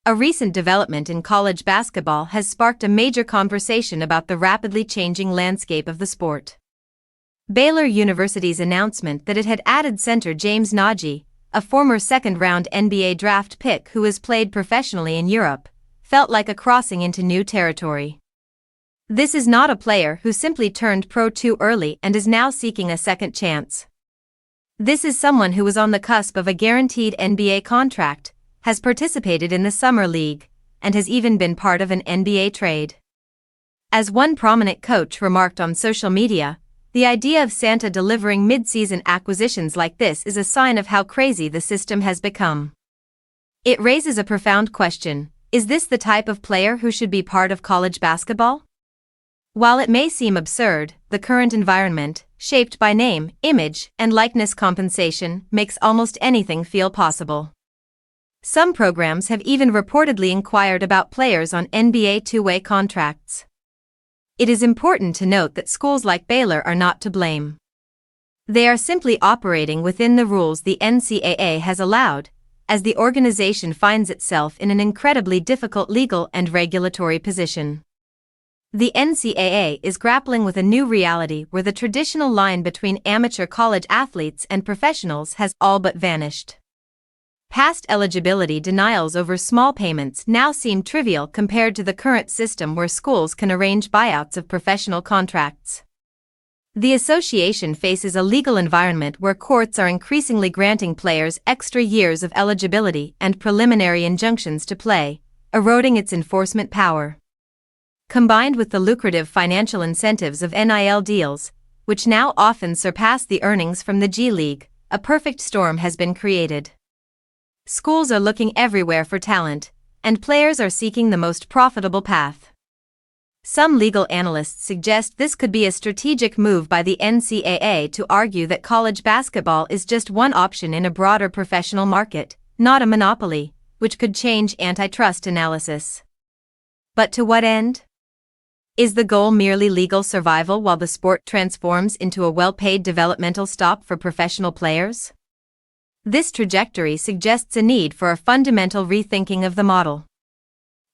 A recent development in college basketball has sparked a major conversation about the rapidly changing landscape of the sport. Baylor University's announcement that it had added center James Nnaji, a former second-round NBA draft pick who has played professionally in Europe, felt like a crossing into new territory. This is not a player who simply turned pro too early and is now seeking a second chance. This is someone who was on the cusp of a guaranteed NBA contract, has participated in the Summer League, and has even been part of an NBA trade. As one prominent coach remarked on social media, the idea of Santa delivering mid-season acquisitions like this is a sign of how crazy the system has become. It raises a profound question: is this the type of player who should be part of college basketball? While it may seem absurd, the current environment, shaped by name, image, and likeness compensation, makes almost anything feel possible. Some programs have even reportedly inquired about players on NBA two-way contracts. It is important to note that schools like Baylor are not to blame. They are simply operating within the rules the NCAA has allowed, as the organization finds itself in an incredibly difficult legal and regulatory position. The NCAA is grappling with a new reality where the traditional line between amateur college athletes and professionals has all but vanished. Past eligibility denials over small payments now seem trivial compared to the current system where schools can arrange buyouts of professional contracts. The association faces a legal environment where courts are increasingly granting players extra years of eligibility and preliminary injunctions to play, eroding its enforcement power. Combined with the lucrative financial incentives of NIL deals, which now often surpass the earnings from the G League, a perfect storm has been created. Schools are looking everywhere for talent, and players are seeking the most profitable path. Some legal analysts suggest this could be a strategic move by the NCAA to argue that college basketball is just one option in a broader professional market, not a monopoly, which could change antitrust analysis. But to what end? Is the goal merely legal survival while the sport transforms into a well-paid developmental stop for professional players? This trajectory suggests a need for a fundamental rethinking of the model.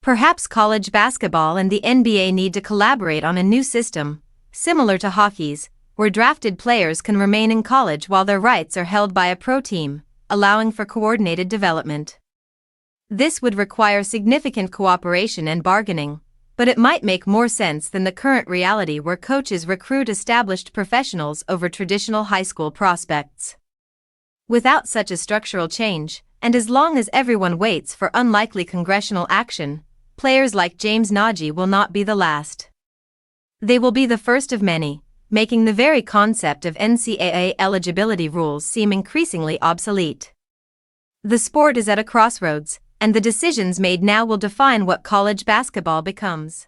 Perhaps college basketball and the NBA need to collaborate on a new system, similar to hockey's, where drafted players can remain in college while their rights are held by a pro team, allowing for coordinated development. This would require significant cooperation and bargaining, but it might make more sense than the current reality where coaches recruit established professionals over traditional high school prospects. Without such a structural change, and as long as everyone waits for unlikely congressional action, players like James Nnaji will not be the last. They will be the first of many, making the very concept of NCAA eligibility rules seem increasingly obsolete. The sport is at a crossroads, and the decisions made now will define what college basketball becomes.